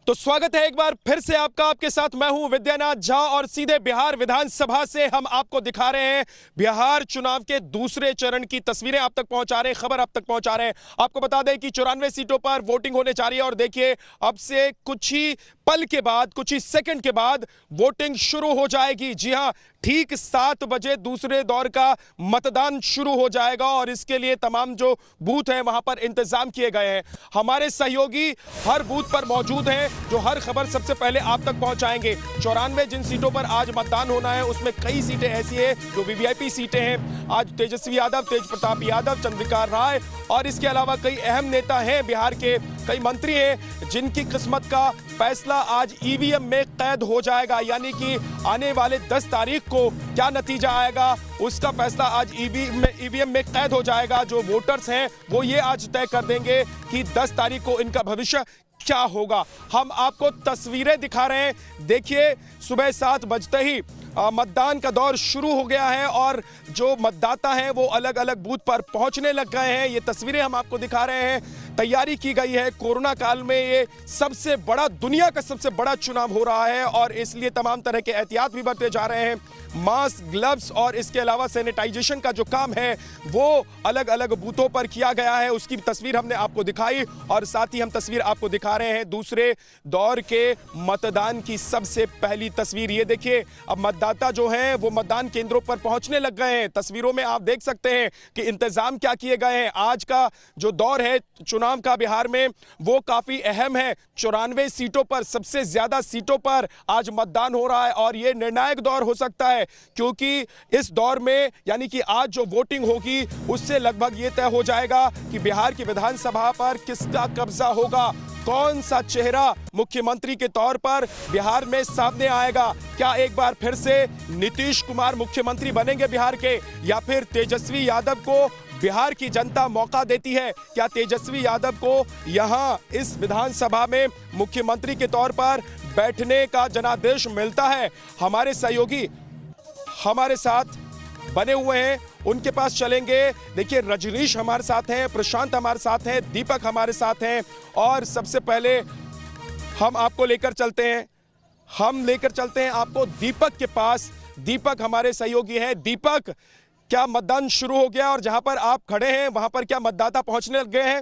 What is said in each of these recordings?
तो स्वागत है एक बार फिर से आपका। आपके साथ मैं हूं विद्यानाथ झा और सीधे बिहार विधानसभा से हम आपको दिखा रहे हैं बिहार चुनाव के दूसरे चरण की तस्वीरें आप तक पहुंचा रहे हैं, खबर आप तक पहुंचा रहे हैं। आपको बता दें कि 94 सीटों पर वोटिंग होने जा रही है और देखिए अब से कुछ ही पल के बाद, कुछ ही सेकंड के बाद वोटिंग शुरू हो जाएगी। जी हां, ठीक 7 बजे दूसरे दौर का मतदान शुरू हो जाएगा और इसके लिए तमाम जो बूथ हैं वहां पर इंतजाम किए गए हैं। हमारे सहयोगी हर बूथ पर मौजूद हैं जो हर खबर सबसे पहले आप तक पहुंचाएंगे। 94 जिन सीटों पर आज मतदान होना है उसमें कई सीटें ऐसी हैं जो वीवीआईपी सीटें हैं। आज तेजस्वी यादव, तेज प्रताप यादव, चंद्रिका राय और इसके अलावा कई अहम नेता हैं, बिहार के कई मंत्री हैं जिनकी किस्मत का फैसला आज ईवीएम में कैद हो जाएगा। यानी कि आने वाले 10 तारीख को क्या नतीजा आएगा उसका फैसला आज ईवीएम में कैद हो जाएगा। जो वोटर्स हैं वो ये आज तय कर देंगे कि 10 तारीख को इनका भविष्य क्या होगा। हम आपको तस्वीरें दिखा रहे हैं। देखिए सुबह 7 बजते ही मतदान का दौर शुरू हो गया है और जो मतदाता हैं वो अलग अलग बूथ पर पहुंचने लग गए हैं। ये तस्वीरें हम आपको दिखा रहे हैं। तैयारी की गई है। कोरोना काल में ये सबसे बड़ा, दुनिया का सबसे बड़ा चुनाव हो रहा है और इसलिए तमाम तरह के एहतियात भी बरते जा रहे हैं। मास्क, ग्लव्स और इसके अलावा सैनिटाइजेशन का जो काम है वो अलग अलग बूथों पर किया गया है। उसकी तस्वीर हमने आपको दिखाई और साथ ही हम तस्वीर आपको दिखा रहे हैं दूसरे दौर के मतदान की सबसे पहली तस्वीर। ये देखिए अब मतदाता जो हैं वो मतदान केंद्रों पर पहुंचने लग गए हैं। तस्वीरों में आप देख सकते हैं कि इंतजाम क्या किए गए हैं। आज का जो दौर है चुनाव का बिहार में वो काफी अहम है। 94 सीटों पर, सबसे ज्यादा सीटों पर आज मतदान हो रहा है और ये निर्णायक दौर हो सकता है क्योंकि इस दौर में यानी कि आज जो वोटिंग होगी उससे लगभग ये तय हो जाएगा कि बिहार की विधानसभा पर किसका कब्जा होगा, कौन सा चेहरा मुख्यमंत्री के तौर पर बिहार में सामने आएगा। क्या एक बार फिर से नीतीश कुमार मुख्यमंत्री बनेंगे बिहार के या फिर तेजस्वी यादव को बिहार की जनता मौका देती है? क्या तेजस्वी यादव को यहां इस विधानसभा में मुख्यमंत्री के तौर पर बैठने का जनादेश मिलता है? हमारे सहयोगी हमारे साथ बने हुए हैं, उनके पास चलेंगे। देखिए रजनीश हमारे साथ हैं, प्रशांत हमारे साथ हैं, दीपक हमारे साथ हैं और सबसे पहले हम आपको लेकर चलते हैं आपको दीपक के पास। दीपक हमारे सहयोगी हैं। दीपक, क्या मतदान शुरू हो गया और जहां पर आप खड़े हैं वहां पर क्या मतदाता पहुंचने लग गए हैं?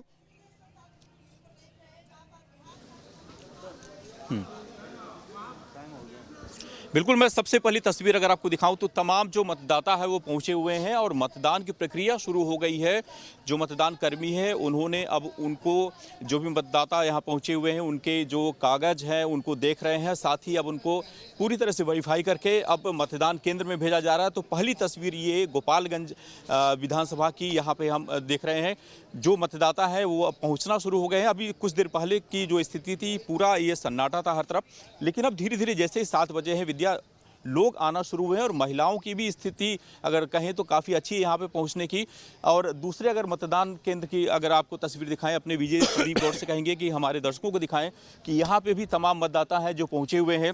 बिल्कुल, मैं सबसे पहली तस्वीर अगर आपको दिखाऊं तो तमाम जो मतदाता है वो पहुंचे हुए हैं और मतदान की प्रक्रिया शुरू हो गई है। जो मतदान कर्मी है उन्होंने अब उनको, जो भी मतदाता यहां पहुंचे हुए हैं उनके जो कागज हैं उनको देख रहे हैं, साथ ही अब उनको पूरी तरह से वेरीफाई करके अब मतदान केंद्र में भेजा जा रहा है। तो पहली तस्वीर ये गोपालगंज विधानसभा की यहाँ पे हम देख रहे हैं। जो मतदाता है वो अब पहुँचना शुरू हो गए हैं। अभी कुछ देर पहले की जो स्थिति थी पूरा ये सन्नाटा था हर तरफ, लेकिन अब धीरे धीरे जैसे ही 7 बजे हैं लोग आना शुरू हुए हैं और महिलाओं की भी स्थिति अगर कहें तो काफ़ी अच्छी है यहाँ पे पहुँचने की। और दूसरे अगर मतदान केंद्र की अगर आपको तस्वीर दिखाएं, अपने विजय सुदीप गौड़ से कहेंगे कि हमारे दर्शकों को दिखाएं कि यहाँ पे भी तमाम मतदाता हैं जो पहुँचे हुए हैं।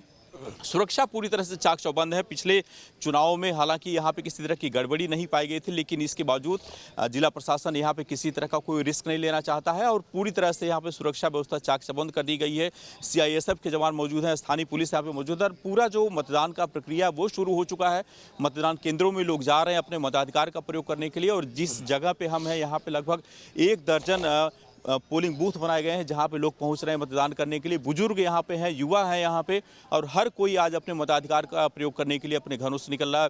सुरक्षा पूरी तरह से चाक चौबंद है। पिछले चुनावों में हालांकि यहाँ पे किसी तरह की गड़बड़ी नहीं पाई गई थी, लेकिन इसके बावजूद जिला प्रशासन यहाँ पे किसी तरह का कोई रिस्क नहीं लेना चाहता है और पूरी तरह से यहाँ पे सुरक्षा व्यवस्था चाक चौबंद कर दी गई है। सीआईएसएफ के जवान मौजूद हैं, स्थानीय पुलिस यहाँ पे मौजूद है और पूरा जो मतदान का प्रक्रिया वो शुरू हो चुका है। मतदान केंद्रों में लोग जा रहे हैं अपने मताधिकार का प्रयोग करने के लिए और जिस जगह पर हम हैं यहाँ पर लगभग 1 दर्जन पोलिंग बूथ बनाए गए हैं जहां पे लोग पहुंच रहे हैं मतदान करने के लिए। बुजुर्ग यहां पे हैं, युवा हैं यहाँ पे और हर कोई आज अपने मताधिकार का प्रयोग करने के लिए अपने घरों से निकल रहा है।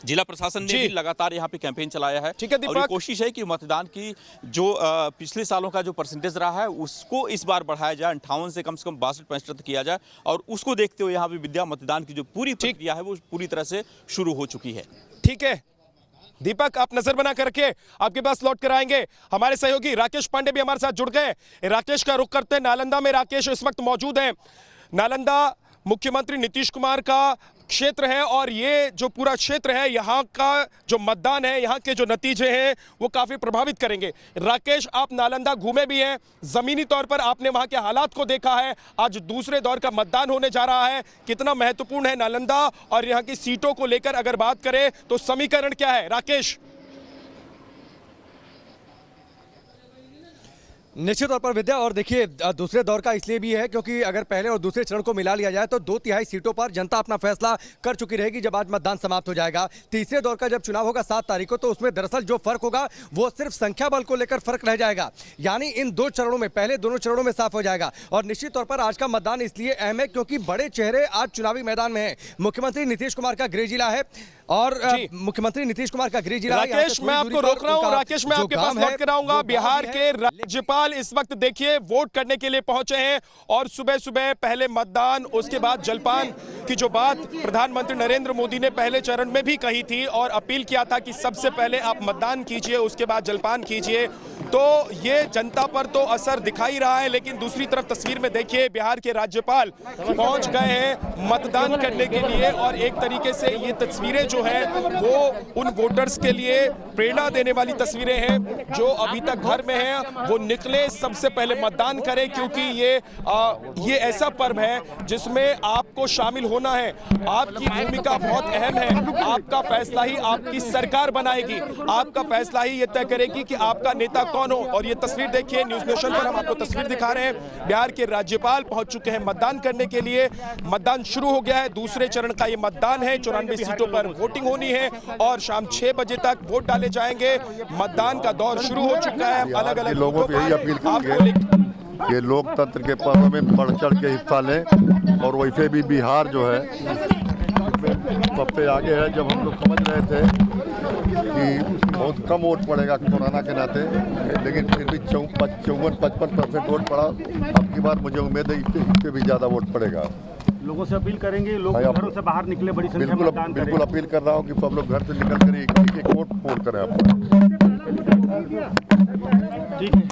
जिला प्रशासन ने भी लगातार यहाँ पे कैंपेन चलाया है। ठीक है और ये कोशिश है कि मतदान की जो पिछले सालों का जो परसेंटेज रहा है उसको इस बार बढ़ाया जाए, 58 से कम 62-65 तक किया जाए और उसको देखते हुए यहाँ पे विद्या मतदान की जो पूरी प्रक्रिया है वो पूरी तरह से शुरू हो चुकी है। ठीक है दीपक, आप नजर बना करके आपके पास लौट कर आएंगे। हमारे सहयोगी राकेश पांडे भी हमारे साथ जुड़ गए। राकेश का रुख करते हैं नालंदा में। राकेश इस वक्त मौजूद हैं। नालंदा मुख्यमंत्री नीतीश कुमार का क्षेत्र है और ये जो पूरा क्षेत्र है यहाँ का जो मतदान है, यहाँ के जो नतीजे हैं वो काफ़ी प्रभावित करेंगे। राकेश, आप नालंदा घूमे भी हैं, ज़मीनी तौर पर आपने वहाँ के हालात को देखा है। आज दूसरे दौर का मतदान होने जा रहा है, कितना महत्वपूर्ण है नालंदा और यहाँ की सीटों को लेकर अगर बात करें तो समीकरण क्या है? राकेश। निश्चित तौर पर विद्या, और देखिए दूसरे दौर का इसलिए भी है क्योंकि अगर पहले और दूसरे चरण को मिला लिया जाए तो 2/3 सीटों पर जनता अपना फैसला कर चुकी रहेगी जब आज मतदान समाप्त हो जाएगा। तीसरे दौर का जब चुनाव होगा 7 तारीख को, तो उसमें दरअसल जो फर्क होगा वो सिर्फ संख्या बल को लेकर फर्क रह जाएगा। यानी इन 2 चरणों में, पहले दोनों चरणों में साफ हो जाएगा। और निश्चित तौर पर आज का मतदान इसलिए अहम है क्योंकि बड़े चेहरे आज चुनावी मैदान में है। मुख्यमंत्री नीतीश कुमार का गृह जिला है और मुख्यमंत्री नीतीश कुमार का गृह जिला। राकेश, मैं आपको रोक रहा हूं। राकेश, मैं आपके पास लौट कर आऊंगा। बिहार के राज्यपाल इस वक्त देखिए वोट करने के लिए पहुंचे हैं और सुबह सुबह पहले मतदान, उसके बाद जलपान की जो बात प्रधानमंत्री नरेंद्र मोदी ने पहले चरण में भी कही थी और अपील किया था कि सबसे पहले आप मतदान कीजिए, उसके बाद जलपान कीजिए, तो ये जनता पर तो असर दिखाई रहा है। लेकिन दूसरी तरफ तस्वीर में देखिए बिहार के राज्यपाल पहुंच गए हैं मतदान करने के लिए और एक तरीके से ये तस्वीरें जो है वो उन वोटर्स के लिए प्रेरणा देने वाली तस्वीरें हैं जो अभी तक घर में हैं, वो निकले, सबसे पहले मतदान करें, क्योंकि ये ऐसा पर्व है जिसमें आपको शामिल होना है। आपकी भूमिका बहुत अहम है। आपका फैसला ही आपकी सरकार बनाएगी, आपका फैसला ही ये तय करेगी कि आपका नेता कौन हो। और ये तस्वीर देखिए, न्यूज नेशन पर हम आपको तस्वीर दिखा रहे हैं। बिहार के राज्यपाल पहुंच चुके हैं मतदान करने के लिए। मतदान शुरू हो गया है, दूसरे चरण का ये मतदान है। 94 सीटों पर वोटिंग होनी है और शाम 6 बजे तक वोट डाले जाएंगे। मतदान का दौर शुरू हो चुका है। अलग अलग लोगों को यही अपील करेंगे ये लोकतंत्र के पर्व में बढ़ चढ़ के हिस्सा लें। और वैसे भी बिहार जो है सबसे आगे है। जब हम लोग समझ रहे थे कि बहुत कम वोट पड़ेगा कोरोना के नाते, लेकिन फिर भी 54-55% वोट पड़ा। अब की बार मुझे उम्मीद है इससे भी ज़्यादा वोट पड़ेगा। लोगों से अपील करेंगे, लोग घरों से बाहर निकले, बड़ी संख्या में मतदान करें। बिल्कुल अपील कर रहा हूँ कि सब लोग घर से निकल कर एक वोट करें आपको। ठीक है,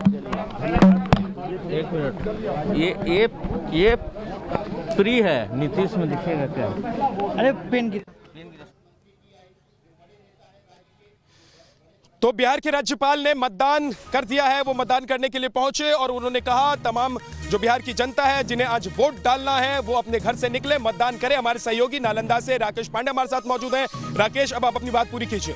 एक मिनट, ये फ्री है। नीतीश में दिखेगा क्या? अरे पेन की तो बिहार के राज्यपाल ने मतदान कर दिया है। वो मतदान करने के लिए पहुंचे और उन्होंने कहा तमाम जो बिहार की जनता है जिन्हें आज वोट डालना है वो अपने घर से निकले, मतदान करें। हमारे सहयोगी नालंदा से राकेश पांडे हमारे साथ मौजूद हैं। राकेश, अब आप अपनी बात पूरी कीजिए।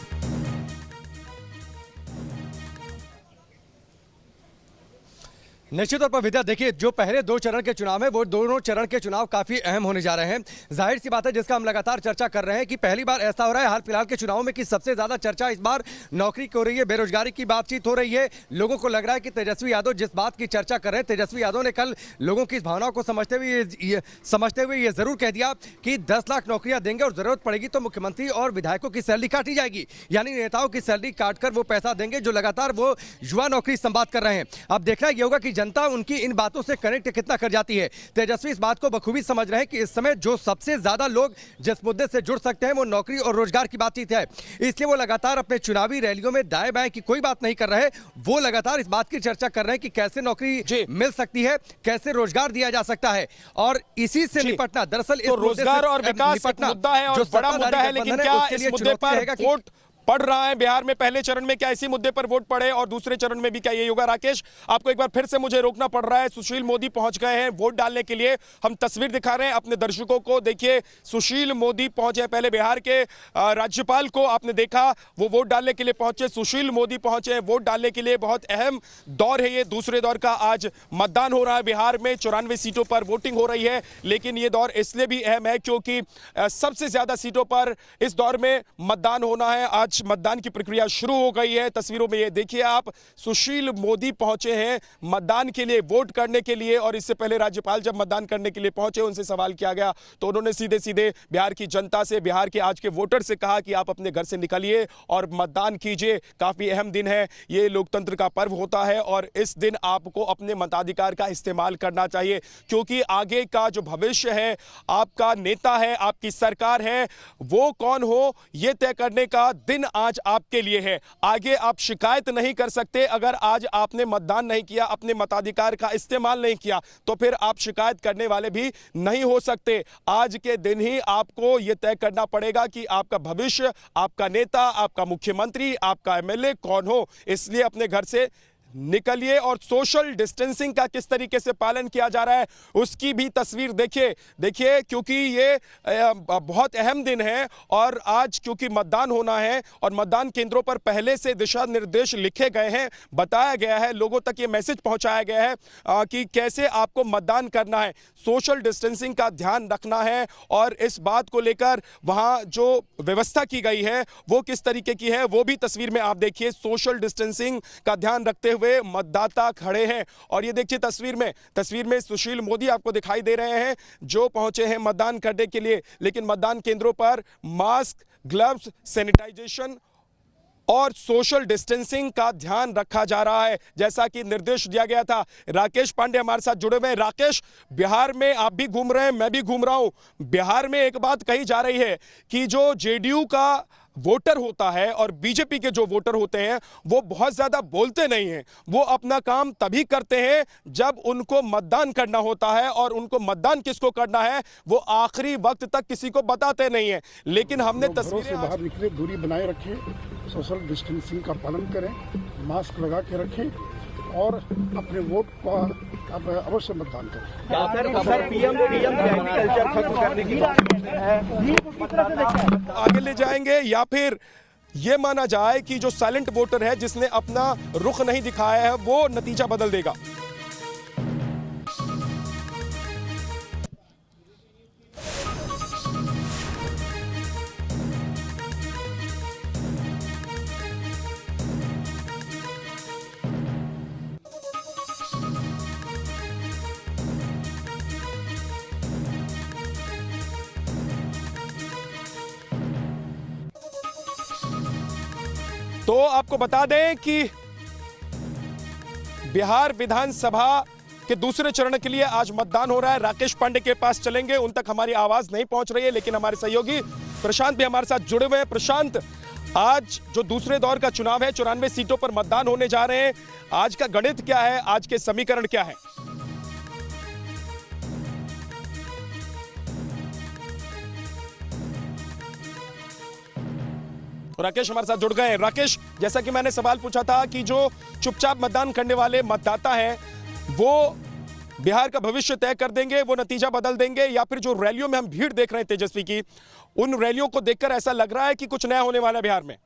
निश्चित तौर पर विद्या, देखिए जो पहले 2 चरण के चुनाव है वो दोनों चरण के चुनाव काफी अहम होने जा रहे हैं। जाहिर सी बात है जिसका हम लगातार चर्चा कर रहे हैं कि पहली बार ऐसा हो रहा है हाल फिलहाल के चुनाव में कि सबसे ज्यादा चर्चा इस बार नौकरी की हो रही है, बेरोजगारी की बातचीत हो रही है। लोगों को लग रहा है कि तेजस्वी यादव जिस बात की चर्चा कर रहे हैं, तेजस्वी यादव ने कल लोगों की इस भावनाओं को समझते हुए ये जरूर कह दिया कि 10 लाख नौकरियां देंगे और जरूरत पड़ेगी तो मुख्यमंत्री और विधायकों की सैलरी काटी जाएगी। यानी नेताओं की सैलरी काटकर वो पैसा देंगे जो लगातार वो युवा नौकरी संवाद कर रहे हैं। अब देखना यह होगा कि जनता उनकी इन बातों से कनेक्ट कितना कर जाती है। तेजस्वी इस बात को बखूबी समझ रहे हैं कि इस समय जो सबसे ज्यादा लोग जिस मुद्दे से जुड़ सकते हैं वो नौकरी और रोजगार की बातचीत है। इसलिए वो लगातार अपने चुनावी रैलियों में दाएं बाएं की कोई बात नहीं कर रहे, वो लगातार इस बात की चर्चा कर रहे हैं कि कैसे नौकरी मिल सकती है, कैसे रोजगार दिया जा सकता है और इसी से निपटना। दरअसल तो रोजगार और विकास एक मुद्दा है और बड़ा मुद्दा है, लेकिन क्या इस मुद्दे पर वोट पड़ रहा है बिहार में? पहले चरण में क्या इसी मुद्दे पर वोट पड़े और दूसरे चरण में भी क्या यही होगा? राकेश, आपको एक बार फिर से मुझे रोकना पड़ रहा है। सुशील मोदी पहुंच गए हैं वोट डालने के लिए। हम तस्वीर दिखा रहे हैं अपने दर्शकों को। देखिए, सुशील मोदी पहुंचे। पहले बिहार के राज्यपाल को आपने देखा, वो वोट डालने के लिए पहुंचे। सुशील मोदी पहुंचे वोट डालने के लिए। बहुत अहम दौर है ये, दूसरे दौर का आज मतदान हो रहा है बिहार में। 94 सीटों पर वोटिंग हो रही है, लेकिन ये दौर इसलिए भी अहम है क्योंकि सबसे ज्यादा सीटों पर इस दौर में मतदान होना है। आज मतदान की प्रक्रिया शुरू हो गई है। तस्वीरों में ये देखिए आप, सुशील मोदी पहुंचे हैं मतदान के लिए, वोट करने के लिए। और इससे पहले राज्यपाल जब मतदान करने के लिए पहुंचे, उनसे सवाल किया गया तो उन्होंने सीधे सीधे बिहार की जनता से, बिहार के आज के वोटर से कहा कि आप अपने घर से निकलिए और मतदान कीजिए। काफी अहम दिन है ये, लोकतंत्र का पर्व होता है और इस दिन आपको अपने मताधिकार का इस्तेमाल करना चाहिए क्योंकि आगे का जो भविष्य है, आपका नेता है, आपकी सरकार है, वो कौन हो ये तय करने का दिन आज आपके लिए है। आगे आप शिकायत नहीं कर सकते। अगर आज आपने मतदान नहीं किया, अपने मताधिकार का इस्तेमाल नहीं किया, तो फिर आप शिकायत करने वाले भी नहीं हो सकते। आज के दिन ही आपको यह तय करना पड़ेगा कि आपका भविष्य, आपका नेता, आपका मुख्यमंत्री, आपका एमएलए कौन हो। इसलिए अपने घर से निकलिए और सोशल डिस्टेंसिंग का किस तरीके से पालन किया जा रहा है उसकी भी तस्वीर देखिए क्योंकि ये बहुत अहम दिन है और आज क्योंकि मतदान होना है और मतदान केंद्रों पर पहले से दिशा निर्देश लिखे गए हैं, बताया गया है, लोगों तक ये मैसेज पहुंचाया गया है कि कैसे आपको मतदान करना है, सोशल डिस्टेंसिंग का ध्यान रखना है और इस बात को लेकर वहां जो व्यवस्था की गई है वो किस तरीके की है वो भी तस्वीर में आप देखिए। सोशल डिस्टेंसिंग का ध्यान रखते हुए मतदाता खड़े हैं और ये देखिए तस्वीर में सुशील मोदी आपको दिखाई दे रहे हैं जो पहुंचे हैं मतदान करने के लिए, लेकिन मतदान केंद्रों पर मास्क, ग्लव्स, सैनिटाइजेशन और सोशल डिस्टेंसिंग का ध्यान रखा जा रहा है जैसा कि निर्देश दिया गया था। राकेश पांडे हमारे साथ जुड़े हुए हैं। राकेश, बिहार में आप भी घूम रहे हैं, मैं भी घूम रहा हूं। बिहार में एक बात कही जा रही है कि जो जेडीयू का वोटर होता है और बीजेपी के जो वोटर होते हैं वो बहुत ज्यादा बोलते नहीं हैं, वो अपना काम तभी करते हैं जब उनको मतदान करना होता है और उनको मतदान किसको करना है वो आखिरी वक्त तक किसी को बताते नहीं है। लेकिन हमने घरों से बाहर निकले, दूरी बनाए रखें, सोशल डिस्टेंसिंग का पालन करें, मास्क लगा के रखें और अपने वोट का अवश्य मतदान करें। आगे ले जाएंगे या फिर ये माना जाए कि जो साइलेंट वोटर है जिसने अपना रुख नहीं दिखाया है वो नतीजा बदल देगा। तो आपको बता दें कि बिहार विधानसभा के दूसरे चरण के लिए आज मतदान हो रहा है। राकेश पांडे के पास चलेंगे, उन तक हमारी आवाज नहीं पहुंच रही है, लेकिन हमारे सहयोगी प्रशांत भी हमारे साथ जुड़े हुए हैं। प्रशांत, आज जो दूसरे दौर का चुनाव है, 94 सीटों पर मतदान होने जा रहे हैं, आज का गणित क्या है, आज के समीकरण क्या है? राकेश हमारे साथ जुड़ गए हैं। राकेश, जैसा कि मैंने सवाल पूछा था कि जो चुपचाप मतदान करने वाले मतदाता हैं वो बिहार का भविष्य तय कर देंगे, वो नतीजा बदल देंगे, या फिर जो रैलियों में हम भीड़ देख रहे हैं तेजस्वी की, उन रैलियों को देखकर ऐसा लग रहा है कि कुछ नया होने वाला है बिहार में?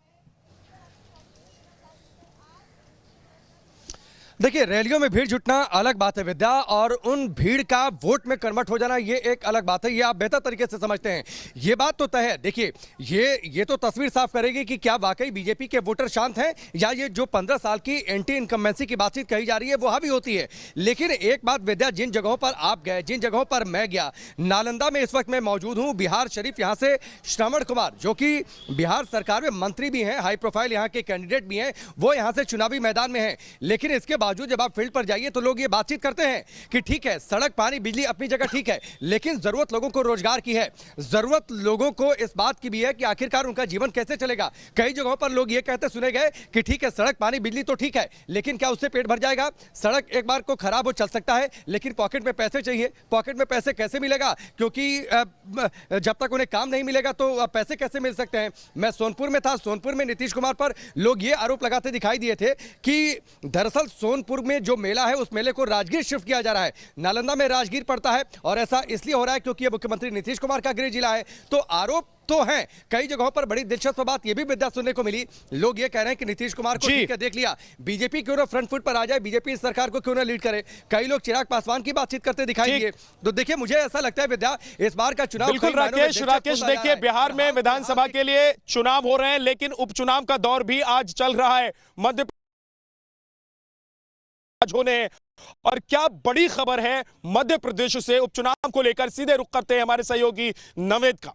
देखिए, रैलियों में भीड़ जुटना अलग बात है विद्या, और उन भीड़ का वोट में कन्वर्ट हो जाना ये एक अलग बात है। ये आप बेहतर तरीके से समझते हैं। ये बात तो तय है। देखिए, ये तो तस्वीर साफ करेगी कि क्या वाकई बीजेपी के वोटर शांत हैं या ये जो 15 साल की एंटी इनकम्बेंसी की बातचीत कही जा रही है वो हावी होती है। लेकिन एक बात विद्या, जिन जगहों पर आप गए, जिन जगहों पर मैं गया, नालंदा में इस वक्त मैं मौजूद हूँ, बिहार शरीफ, यहाँ से श्रवण कुमार जो कि बिहार सरकार में मंत्री भी हैं, हाई प्रोफाइल यहाँ के कैंडिडेट भी हैं, वो यहाँ से चुनावी मैदान में हैं। लेकिन इसके बावजूद जब आप फील्ड पर जाइए तो लोग ये बातचीत करते हैं कि ठीक है, सड़क, पानी, बिजली अपनी जगह ठीक है, लेकिन जरूरत लोगों को रोजगार की है, जरूरत लोगों को इस बात की भी है कि आखिरकार उनका जीवन कैसे चलेगा। कई जगहों पर लोग ये कहते सुने गए कि ठीक है, सड़क, पानी, बिजली तो ठीक है, लेकिन क्या उससे पेट भर जाएगा? सड़क एक बार को खराब हो चल सकता है, लेकिन पॉकेट में पैसे चाहिए। पॉकेट में पैसे कैसे मिलेगा? क्योंकि जब तक उन्हें काम नहीं मिलेगा तो पैसे कैसे मिल सकते हैं? मैं सोनपुर में था, सोनपुर में नीतीश कुमार पर लोग ये आरोप लगाते दिखाई दिए थे कि दरअसल सोनपुर में जो मेला है उस मेले को राजगीर शिफ्ट किया जा रहा है। नालंदा में राजगीर पड़ता है और ऐसा इसलिए हो रहा है क्योंकि ये मुख्यमंत्री नीतीश कुमार का गृह जिला है। तो आरोप तो हैं। कई जगहों पर बड़ी दिलचस्प बात यह भी विद्या सुनने को मिली, लोग ये कह रहे हैं कि नीतीश कुमार को ठीक है, देख लिया, बीजेपी क्यों ना फ्रंट फुट पर आ जाए, बीजेपी इस सरकार को क्यों ना लीड करे। कई लोग चिराग पासवान की बातचीत करते दिखाई दिए। तो देखिए, मुझे ऐसा लगता है विद्या, इस बार का चुनाव बिल्कुल राकेश, देखिए, बिहार में विधानसभा के लिए चुनाव हो रहे हैं, लेकिन उपचुनाव का दौर भी आज चल रहा है मध्य होने। और क्या बड़ी खबर है मध्य प्रदेश से उपचुनाव को लेकर, सीधे रुख करते हैं हमारे सहयोगी नवेद का।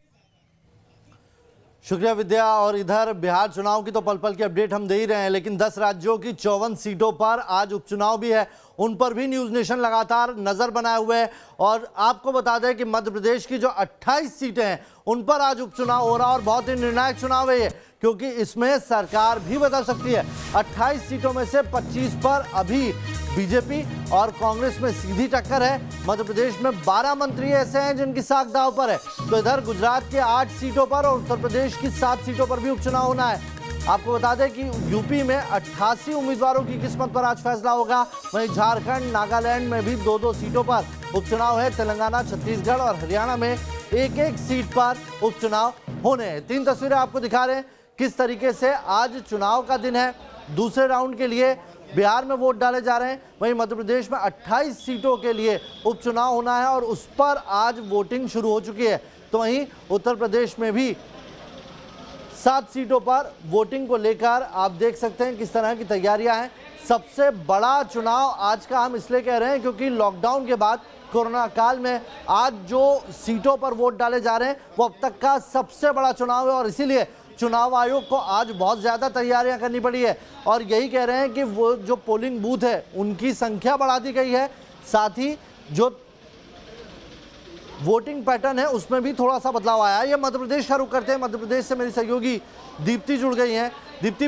शुक्रिया विद्या। और इधर बिहार चुनाव की तो पल पल की अपडेट हम दे ही रहे हैं, लेकिन 10 राज्यों की 54 सीटों पर आज उपचुनाव भी है, उन पर भी न्यूज़ नेशन लगातार नजर बनाए हुए है। और आपको बता दें कि मध्य प्रदेश की जो 28 सीटें हैं उन पर आज उपचुनाव हो रहा है और बहुत ही निर्णायक चुनाव है ये, क्योंकि इसमें सरकार भी बदल सकती है। 28 सीटों में से 25 पर अभी बीजेपी और कांग्रेस में सीधी टक्कर है। मध्य प्रदेश में 12 मंत्री ऐसे हैं जिनकी साख दांव पर है। तो इधर गुजरात के 8 सीटों पर और उत्तर प्रदेश की 7 सीटों पर भी उपचुनाव होना है। आपको बता दें कि यूपी में 88 उम्मीदवारों की किस्मत पर आज फैसला होगा। वहीं झारखंड, नागालैंड में भी 2-2 सीटों पर उपचुनाव है। तेलंगाना, छत्तीसगढ़ और हरियाणा में 1-1 सीट पर उपचुनाव होने हैं। 3 तस्वीरें आपको दिखा रहे हैं किस तरीके से आज चुनाव का दिन है। दूसरे राउंड के लिए बिहार में वोट डाले जा रहे हैं। वहीं मध्य प्रदेश में 28 सीटों के लिए उपचुनाव होना है और उस पर आज वोटिंग शुरू हो चुकी है। तो वहीं उत्तर प्रदेश में भी 7 सीटों पर वोटिंग को लेकर आप देख सकते हैं किस तरह की तैयारियां हैं। सबसे बड़ा चुनाव आज का हम इसलिए कह रहे हैं क्योंकि लॉकडाउन के बाद कोरोना काल में आज जो सीटों पर वोट डाले जा रहे हैं वो अब तक का सबसे बड़ा चुनाव है और इसीलिए चुनाव आयोग को आज बहुत ज़्यादा तैयारियां करनी पड़ी है। और यही कह रहे हैं कि वो जो पोलिंग बूथ है उनकी संख्या बढ़ा दी गई है, साथ ही जो वोटिंग पैटर्न है उसमें भी थोड़ा सा बदलाव आया है। ये मध्य प्रदेश का रुख करते हैं। मध्य प्रदेश से मेरी सहयोगी दीप्ति जुड़ गई हैं। दीप्ति,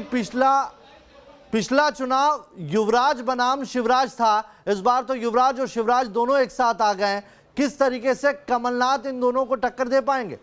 पिछला चुनाव युवराज बनाम शिवराज था, इस बार तो युवराज और शिवराज दोनों एक साथ आ गए हैं। किस तरीके से कमलनाथ इन दोनों को टक्कर दे पाएंगे?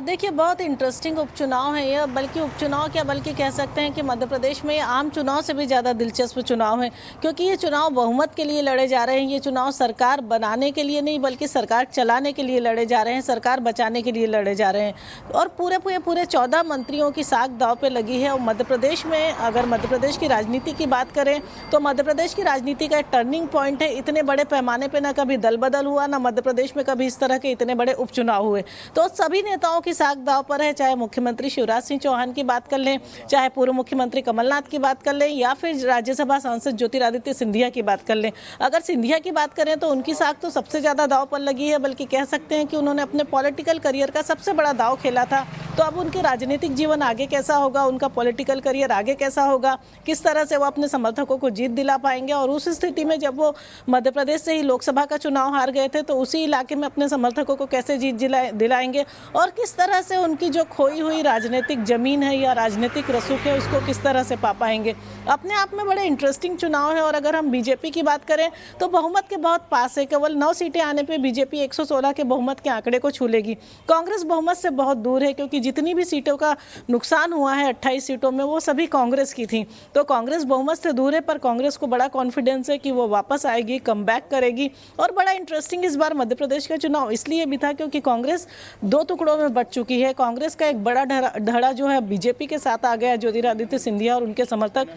देखिए, बहुत इंटरेस्टिंग उपचुनाव है यह, बल्कि उपचुनाव क्या बल्कि कह सकते हैं कि मध्य प्रदेश में आम चुनाव से भी ज़्यादा दिलचस्प चुनाव है, क्योंकि ये चुनाव बहुमत के लिए लड़े जा रहे हैं। ये चुनाव सरकार बनाने के लिए नहीं बल्कि सरकार चलाने के लिए लड़े जा रहे हैं, सरकार बचाने के लिए लड़े जा रहे हैं। और पूरे 14 मंत्रियों की साख दांव पे लगी है। और मध्य प्रदेश में अगर मध्य प्रदेश की राजनीति की बात करें तो मध्य प्रदेश की राजनीति का एक टर्निंग पॉइंट है। इतने बड़े पैमाने पर ना कभी दल बदल हुआ, ना मध्य प्रदेश में कभी इस तरह के इतने बड़े उपचुनाव हुए। तो सभी नेताओं की साख दांव पर है, चाहे मुख्यमंत्री शिवराज सिंह चौहान की बात कर लें, चाहे पूर्व मुख्यमंत्री कमलनाथ की बात कर लें, या फिर राज्यसभा सांसद ज्योतिरादित्य सिंधिया की बात कर लें। अगर सिंधिया की बात करें तो उनकी साख तो सबसे ज्यादा दांव पर लगी है, बल्कि कह सकते हैं कि उन्होंने अपने पॉलिटिकल करियर का सबसे बड़ा दांव खेला था। तो अब उनके राजनीतिक जीवन आगे कैसा होगा, उनका पॉलिटिकल करियर आगे कैसा होगा, किस तरह से वो अपने समर्थकों को जीत दिला पाएंगे। और उस स्थिति में जब वो मध्य प्रदेश से ही लोकसभा का चुनाव हार गए थे तो उसी इलाके में अपने समर्थकों को कैसे जीत दिलाएंगे और किस तरह से उनकी जो खोई हुई राजनीतिक जमीन है या राजनीतिक रसूख है उसको किस तरह से पा पाएंगे। अपने आप में बड़े इंटरेस्टिंग चुनाव है। और अगर हम बीजेपी की बात करें तो बहुमत के बहुत पास है। केवल 9 सीटें आने पे बीजेपी 116 के बहुमत के आंकड़े को छू लेगी। कांग्रेस बहुमत से बहुत दूर है, क्योंकि जितनी भी सीटों का नुकसान हुआ है 28 सीटों में वो सभी कांग्रेस की थी। तो कांग्रेस बहुमत से दूर है, पर कांग्रेस को बड़ा कॉन्फिडेंस है कि वो वापस आएगी, कमबैक करेगी। और बड़ा इंटरेस्टिंग इस बार मध्य प्रदेश का चुनाव इसलिए भी था क्योंकि कांग्रेस 2 टुकड़ों में बट चुकी है। कांग्रेस का एक बड़ा धड़ा जो है बीजेपी के साथ आ गया, ज्योतिरादित्य सिंधिया और उनके समर्थक।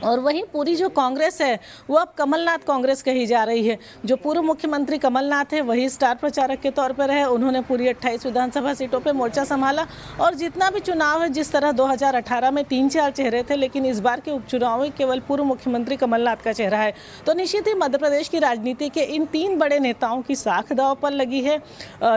और वहीं पूरी जो कांग्रेस है वो अब कमलनाथ कांग्रेस कही जा रही है। जो पूर्व मुख्यमंत्री कमलनाथ है वही स्टार प्रचारक के तौर पर रहे। उन्होंने पूरी 28 विधानसभा सीटों पे मोर्चा संभाला। और जितना भी चुनाव है, जिस तरह 2018 में 3-4 चेहरे थे, लेकिन इस बार के उपचुनाव में केवल पूर्व मुख्यमंत्री कमलनाथ का चेहरा है। तो निश्चित ही मध्य प्रदेश की राजनीति के इन 3 बड़े नेताओं की साख दांव पर लगी है।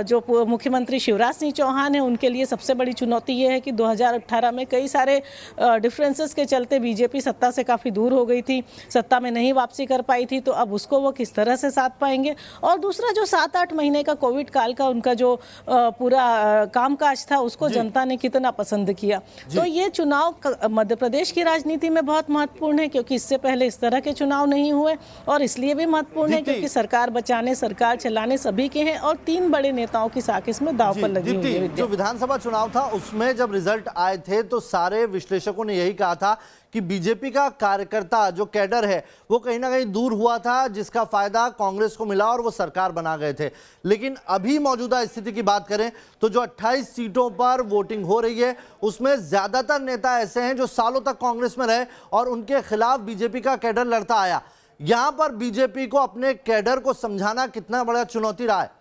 जो मुख्यमंत्री शिवराज सिंह चौहान है उनके लिए सबसे बड़ी चुनौती ये है कि 2018 में कई सारे डिफरेंसेस के चलते बीजेपी सत्ता से काफ़ी दूर हो गई थी, सत्ता में नहीं वापसी कर पाई थी। तो अब उसको वो किस तरह से साथ पाएंगे। और दूसरा जो 7-8 महीने का कोविड काल का उनका जो पूरा कामकाज था उसको जनता ने कितना पसंद किया। तो ये चुनाव मध्य प्रदेश की राजनीति में बहुत महत्वपूर्ण है, क्योंकि इससे पहले इस तरह के चुनाव नहीं हुए। और इसलिए भी महत्वपूर्ण है क्योंकि सरकार बचाने, सरकार चलाने सभी के हैं और 3 बड़े नेताओं की साख इसमें दांव पर लगी हुई है। जो विधानसभा चुनाव था उसमें जब रिजल्ट आए थे तो सारे विश्लेषकों ने यही कहा था कि बीजेपी का कार्यकर्ता जो कैडर है वो कहीं ना कहीं दूर हुआ था, जिसका फायदा कांग्रेस को मिला और वो सरकार बना गए थे। लेकिन अभी मौजूदा स्थिति की बात करें तो जो 28 सीटों पर वोटिंग हो रही है उसमें ज्यादातर नेता ऐसे हैं जो सालों तक कांग्रेस में रहे और उनके खिलाफ बीजेपी का कैडर लड़ता आया। यहां पर बीजेपी को अपने कैडर को समझाना कितना बड़ा चुनौती रहा है?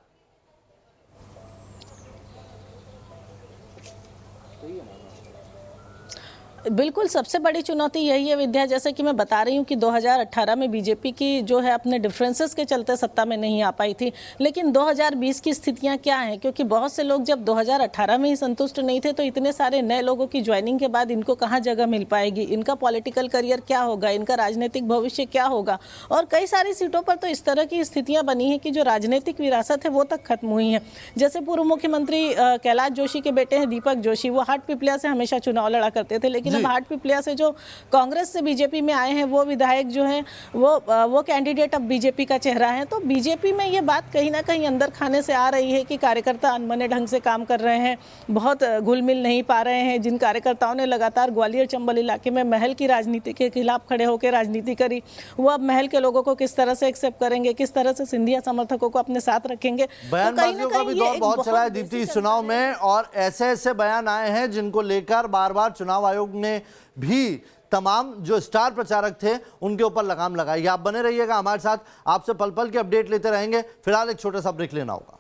बिल्कुल, सबसे बड़ी चुनौती यही है विद्या, जैसे कि मैं बता रही हूँ कि 2018 में बीजेपी की जो है अपने डिफरेंसेस के चलते सत्ता में नहीं आ पाई थी। लेकिन 2020 की स्थितियाँ क्या हैं, क्योंकि बहुत से लोग जब 2018 में ही संतुष्ट नहीं थे तो इतने सारे नए लोगों की ज्वाइनिंग के बाद इनको कहाँ जगह मिल पाएगी, इनका पॉलिटिकल करियर क्या होगा, इनका राजनीतिक भविष्य क्या होगा। और कई सारी सीटों पर तो इस तरह की स्थितियाँ बनी हैं कि जो राजनीतिक विरासत है वो तक खत्म हुई है। जैसे पूर्व मुख्यमंत्री कैलाश जोशी के बेटे हैं दीपक जोशी, वो हाटपिपलिया से हमेशा चुनाव लड़ा करते थे, लेकिन लेकिन अब हाटपिपलिया से जो कांग्रेस से बीजेपी में आए हैं वो विधायक जो हैं वो कैंडिडेट अब बीजेपी का चेहरा है। तो बीजेपी में ये बात कहीं ना कहीं अंदर खाने से आ रही है कि कार्यकर्ता अनबने ढंग से काम कर रहे हैं, बहुत घुल मिल नहीं पा रहे हैं। जिन कार्यकर्ताओं ने लगातार ग्वालियर चंबल इलाके में महल की राजनीति के खिलाफ खड़े होकर राजनीति करी, वो अब महल के लोगों को किस तरह से एक्सेप्ट करेंगे, किस तरह से सिंधिया समर्थकों को अपने साथ रखेंगे। बयानबाजियों का भी दौर बहुत चला है दीप्ति इस चुनाव में, और ऐसे ऐसे बयान आए हैं जिनको लेकर बार बार चुनाव आयोग ने भी तमाम जो स्टार प्रचारक थे उनके ऊपर लगाम लगाई। आप बने रहिएगा हमारे साथ, आपसे पल पल की अपडेट लेते रहेंगे। फिलहाल एक छोटा सा ब्रेक लेना होगा।